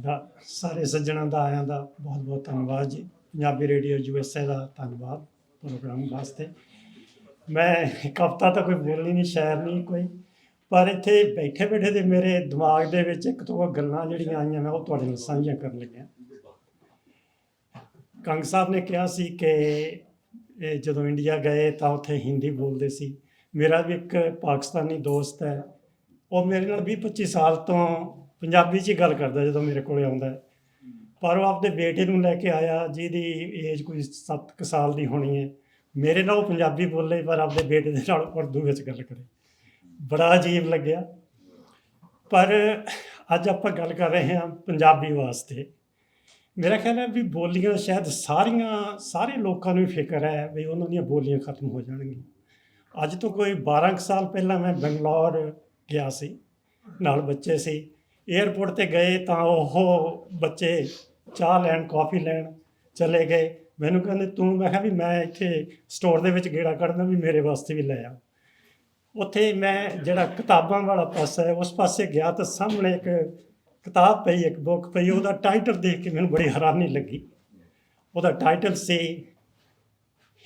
ਤੁਹਾਡਾ ਸਾਰੇ ਸੱਜਣਾਂ ਦਾ ਆਇਆਂ ਦਾ ਬਹੁਤ ਬਹੁਤ ਧੰਨਵਾਦ ਜੀ। ਪੰਜਾਬੀ ਰੇਡੀਓ USA ਦਾ ਧੰਨਵਾਦ ਪ੍ਰੋਗਰਾਮ ਵਾਸਤੇ। ਮੈਂ ਇੱਕ ਹਫ਼ਤਾ ਤਾਂ ਕੋਈ ਬੋਲੀ ਨਹੀਂ, ਸ਼ਾਇਰ ਨਹੀਂ ਕੋਈ, ਪਰ ਇੱਥੇ ਬੈਠੇ ਬੈਠੇ ਦੇ ਮੇਰੇ ਦਿਮਾਗ ਦੇ ਵਿੱਚ ਇੱਕ ਦੋ ਗੱਲਾਂ ਜਿਹੜੀਆਂ ਆਈਆਂ ਮੈਂ ਉਹ ਤੁਹਾਡੇ ਨਾਲ ਸਾਂਝੀਆਂ ਕਰਨ ਲੱਗਿਆ। ਕੰਗ ਸਾਹਿਬ ਨੇ ਕਿਹਾ ਸੀ ਕਿ ਇਹ ਜਦੋਂ ਇੰਡੀਆ ਗਏ ਤਾਂ ਉੱਥੇ ਹਿੰਦੀ ਬੋਲਦੇ ਸੀ। ਮੇਰਾ ਵੀ ਇੱਕ ਪਾਕਿਸਤਾਨੀ ਦੋਸਤ ਹੈ, ਉਹ ਮੇਰੇ ਨਾਲ 20-25 ਸਾਲ ਤੋਂ ਪੰਜਾਬੀ 'ਚ ਹੀ ਗੱਲ ਕਰਦਾ ਜਦੋਂ ਮੇਰੇ ਕੋਲ ਆਉਂਦਾ, ਪਰ ਉਹ ਆਪਦੇ ਬੇਟੇ ਨੂੰ ਲੈ ਕੇ ਆਇਆ ਜਿਹਦੀ ਏਜ ਕੋਈ 7 ਕੁ ਸਾਲ ਦੀ ਹੋਣੀ ਹੈ। ਮੇਰੇ ਨਾਲ ਉਹ ਪੰਜਾਬੀ ਬੋਲੇ ਪਰ ਆਪਦੇ ਬੇਟੇ ਦੇ ਨਾਲ ਉਰਦੂ ਵਿੱਚ ਗੱਲ ਕਰੇ। ਬੜਾ ਅਜੀਬ ਲੱਗਿਆ। ਪਰ ਅੱਜ ਆਪਾਂ ਗੱਲ ਕਰ ਰਹੇ ਹਾਂ ਪੰਜਾਬੀ ਵਾਸਤੇ। ਮੇਰਾ ਖਿਆਲ ਹੈ ਵੀ ਬੋਲੀਆਂ ਸ਼ਾਇਦ ਸਾਰੇ ਲੋਕਾਂ ਨੂੰ ਫਿਕਰ ਹੈ ਵੀ ਉਹਨਾਂ ਦੀਆਂ ਬੋਲੀਆਂ ਖਤਮ ਹੋ ਜਾਣਗੀਆਂ। ਅੱਜ ਤੋਂ ਕੋਈ 12 ਕੁ ਸਾਲ ਪਹਿਲਾਂ ਮੈਂ ਬੰਗਲੌਰ ਗਿਆ ਸੀ, ਨਾਲ ਬੱਚੇ ਸੀ। ਏਅਰਪੋਰਟ 'ਤੇ ਗਏ ਤਾਂ ਉਹ ਬੱਚੇ ਚਾਹ ਲੈਣ, ਕੌਫੀ ਲੈਣ ਚਲੇ ਗਏ। ਮੈਨੂੰ ਕਹਿੰਦੇ ਤੂੰ, ਮੈਂ ਕਿਹਾ ਵੀ ਮੈਂ ਇੱਥੇ ਸਟੋਰ ਦੇ ਵਿੱਚ ਗੇੜਾ ਕੱਢਦਾ, ਵੀ ਮੇਰੇ ਵਾਸਤੇ ਵੀ ਲੈ ਆ। ਉੱਥੇ ਮੈਂ ਜਿਹੜਾ ਕਿਤਾਬਾਂ ਵਾਲਾ ਪਾਸਾ ਹੈ ਉਸ ਪਾਸੇ ਗਿਆ ਤਾਂ ਸਾਹਮਣੇ ਇੱਕ ਕਿਤਾਬ ਪਈ, ਇੱਕ ਬੁੱਕ ਪਈ। ਉਹਦਾ ਟਾਈਟਲ ਦੇਖ ਕੇ ਮੈਨੂੰ ਬੜੀ ਹੈਰਾਨੀ ਲੱਗੀ। ਉਹਦਾ ਟਾਈਟਲ ਸੀ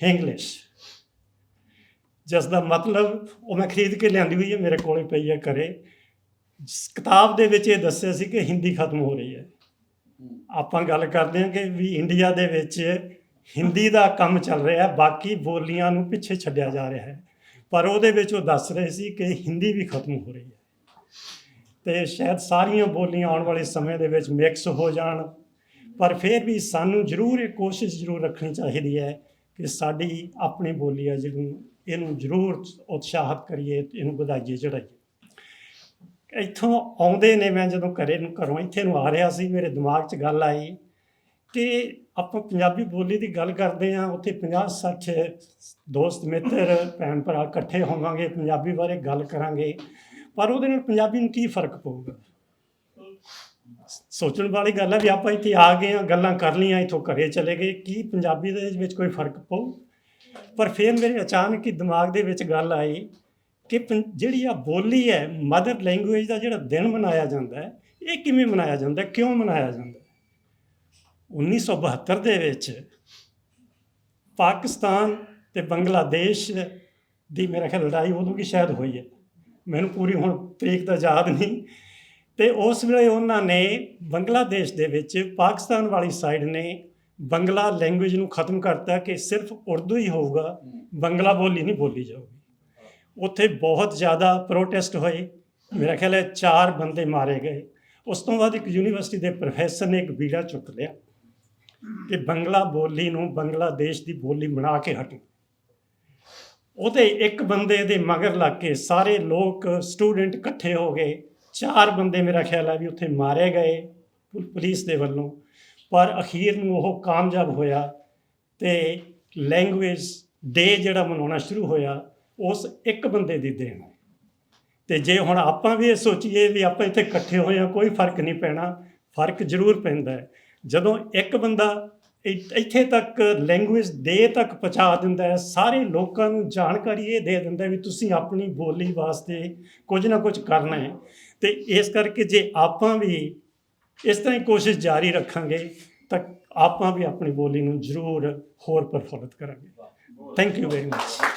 ਇੰਗਲਿਸ਼, ਜਿਸ ਦਾ ਮਤਲਬ ਉਹ ਮੈਂ ਖਰੀਦ ਕੇ ਲਿਆਂਦੀ ਹੋਈ ਹੈ, ਮੇਰੇ ਕੋਲ ਪਈ ਹੈ ਘਰੇ। ਕਿਤਾਬ ਦੇ ਵਿੱਚ ਇਹ ਦੱਸਿਆ ਸੀ ਕਿ ਹਿੰਦੀ ਖਤਮ ਹੋ ਰਹੀ ਹੈ। ਆਪਾਂ ਗੱਲ ਕਰਦੇ ਹਾਂ ਕਿ ਵੀ ਇੰਡੀਆ ਦੇ ਵਿੱਚ ਹਿੰਦੀ ਦਾ ਕੰਮ ਚੱਲ ਰਿਹਾ, ਬਾਕੀ ਬੋਲੀਆਂ ਨੂੰ ਪਿੱਛੇ ਛੱਡਿਆ ਜਾ ਰਿਹਾ ਹੈ। ਪਰ ਉਹਦੇ ਵਿੱਚ ਉਹ ਦੱਸ ਰਹੇ ਸੀ ਕਿ ਹਿੰਦੀ ਵੀ ਖਤਮ ਹੋ ਰਹੀ ਹੈ ਅਤੇ ਸ਼ਾਇਦ ਸਾਰੀਆਂ ਬੋਲੀਆਂ ਆਉਣ ਵਾਲੇ ਸਮੇਂ ਦੇ ਵਿੱਚ ਮਿਕਸ ਹੋ ਜਾਣ। ਪਰ ਫਿਰ ਵੀ ਸਾਨੂੰ ਜ਼ਰੂਰ ਇਹ ਕੋਸ਼ਿਸ਼ ਜ਼ਰੂਰ ਰੱਖਣੀ ਚਾਹੀਦੀ ਹੈ ਕਿ ਸਾਡੀ ਆਪਣੀ ਬੋਲੀ ਹੈ ਜਿਹਨੂੰ ਇਹਨੂੰ ਜ਼ਰੂਰ ਉਤਸ਼ਾਹਿਤ ਕਰੀਏ, ਇਹਨੂੰ ਵਧਾਈਏ ਚੜ੍ਹਾਈਏ। ਇੱਥੋਂ ਆਉਂਦੇ ਨੇ, ਮੈਂ ਜਦੋਂ ਘਰੋਂ ਇੱਥੇ ਨੂੰ ਆ ਰਿਹਾ ਸੀ, ਮੇਰੇ ਦਿਮਾਗ 'ਚ ਗੱਲ ਆਈ ਕਿ ਆਪਾਂ ਪੰਜਾਬੀ ਬੋਲੀ ਦੀ ਗੱਲ ਕਰਦੇ ਹਾਂ। ਉੱਥੇ 50-60 ਦੋਸਤ ਮਿੱਤਰ ਭੈਣ ਭਰਾ ਇਕੱਠੇ ਹੋਵਾਂਗੇ, ਪੰਜਾਬੀ ਬਾਰੇ ਗੱਲ ਕਰਾਂਗੇ, ਪਰ ਉਹਦੇ ਨਾਲ ਪੰਜਾਬੀ ਨੂੰ ਕੀ ਫਰਕ ਪਊਗਾ? ਸੋਚਣ ਵਾਲੀ ਗੱਲ ਹੈ ਵੀ ਆਪਾਂ ਇੱਥੇ ਆ ਗਏ ਹਾਂ, ਗੱਲਾਂ ਕਰ ਲਈਆਂ, ਇੱਥੋਂ ਘਰੇ ਚਲੇ ਗਏ, ਕੀ ਪੰਜਾਬੀ ਦੇ ਵਿੱਚ ਕੋਈ ਫਰਕ ਪਊ? ਪਰ ਫਿਰ ਮੇਰੇ ਅਚਾਨਕ ਹੀ ਦਿਮਾਗ ਦੇ ਵਿੱਚ ਗੱਲ ਆਈ ਕਿ ਜਿਹੜੀ ਆ ਬੋਲੀ ਹੈ, ਮਦਰ ਲੈਂਗੁਏਜ ਦਾ ਜਿਹੜਾ ਦਿਨ ਮਨਾਇਆ ਜਾਂਦਾ ਹੈ, ਇਹ ਕਿਵੇਂ ਮਨਾਇਆ ਜਾਂਦਾ, ਕਿਉਂ ਮਨਾਇਆ ਜਾਂਦਾ? 1972 ਦੇ ਵਿੱਚ ਪਾਕਿਸਤਾਨ ਅਤੇ ਬੰਗਲਾਦੇਸ਼ ਦੀ ਮੇਰਾ ਖਿਆਲ ਲੜਾਈ ਉਦੋਂ ਵੀ ਸ਼ਾਇਦ ਹੋਈ ਹੈ, ਮੈਨੂੰ ਪੂਰੀ ਹੁਣ ਤਰੀਕ ਤਾਂ ਯਾਦ ਨਹੀਂ। ਅਤੇ ਉਸ ਵੇਲੇ ਉਹਨਾਂ ਨੇ ਬੰਗਲਾਦੇਸ਼ ਦੇ ਵਿੱਚ ਪਾਕਿਸਤਾਨ ਵਾਲੀ ਸਾਈਡ ਨੇ ਬੰਗਲਾ ਲੈਂਗੁਏਜ ਨੂੰ ਖਤਮ ਕਰਤਾ ਕਿ ਸਿਰਫ ਉਰਦੂ ਹੀ ਹੋਊਗਾ, ਬੰਗਲਾ ਬੋਲੀ ਨਹੀਂ ਬੋਲੀ ਜਾਊਗੀ। ਉੱਥੇ ਬਹੁਤ ਜ਼ਿਆਦਾ ਪ੍ਰੋਟੈਸਟ ਹੋਏ, ਮੇਰਾ ਖਿਆਲ ਹੈ 4 ਬੰਦੇ ਮਾਰੇ ਗਏ। ਉਸ ਤੋਂ ਬਾਅਦ ਇੱਕ ਯੂਨੀਵਰਸਿਟੀ ਦੇ ਪ੍ਰੋਫੈਸਰ ਨੇ ਇੱਕ ਬੀੜਾ ਚੁੱਕ ਲਿਆ ਕਿ ਬੰਗਲਾ ਬੋਲੀ ਨੂੰ ਬੰਗਲਾਦੇਸ਼ ਦੀ ਬੋਲੀ ਬਣਾ ਕੇ ਹਟੋ। ਉਹਦੇ ਇੱਕ ਬੰਦੇ ਦੇ ਮਗਰ ਲੱਗ ਕੇ ਸਾਰੇ ਲੋਕ, ਸਟੂਡੈਂਟ ਇਕੱਠੇ ਹੋ ਗਏ। 4 ਬੰਦੇ ਮੇਰਾ ਖਿਆਲ ਹੈ ਵੀ ਉੱਥੇ ਮਾਰੇ ਗਏ ਪੁਲਿਸ ਦੇ ਵੱਲੋਂ, ਪਰ ਅਖੀਰ ਨੂੰ ਉਹ ਕਾਮਯਾਬ ਹੋਇਆ ਅਤੇ ਲੈਂਗੁਏਜ ਡੇ ਜਿਹੜਾ ਮਨਾਉਣਾ ਸ਼ੁਰੂ ਹੋਇਆ ਉਸ ਇੱਕ ਬੰਦੇ ਦੀ ਦੇਣ। ਅਤੇ ਜੇ ਹੁਣ ਆਪਾਂ ਵੀ ਇਹ ਸੋਚੀਏ ਵੀ ਆਪਾਂ ਇੱਥੇ ਇਕੱਠੇ ਹੋਏ ਹਾਂ, ਕੋਈ ਫਰਕ ਨਹੀਂ ਪੈਣਾ। ਫਰਕ ਜ਼ਰੂਰ ਪੈਂਦਾ ਹੈ ਜਦੋਂ ਇੱਕ ਬੰਦਾ ਇੱਥੇ ਤੱਕ ਲੈਂਗੁਏਜ ਡੇ ਤੱਕ ਪਹੁੰਚਾ ਦਿੰਦਾ ਹੈ, ਸਾਰੇ ਲੋਕਾਂ ਨੂੰ ਜਾਣਕਾਰੀ ਇਹ ਦੇ ਦਿੰਦਾ ਵੀ ਤੁਸੀਂ ਆਪਣੀ ਬੋਲੀ ਵਾਸਤੇ ਕੁਝ ਨਾ ਕੁਝ ਕਰਨਾ ਹੈ। ਅਤੇ ਇਸ ਕਰਕੇ ਜੇ ਆਪਾਂ ਵੀ ਇਸ ਤਰ੍ਹਾਂ ਹੀ ਕੋਸ਼ਿਸ਼ ਜਾਰੀ ਰੱਖਾਂਗੇ ਤਾਂ ਆਪਾਂ ਵੀ ਆਪਣੀ ਬੋਲੀ ਨੂੰ ਜ਼ਰੂਰ ਹੋਰ ਪ੍ਰਫੁੱਲਿਤ ਕਰਾਂਗੇ। Thank you very much.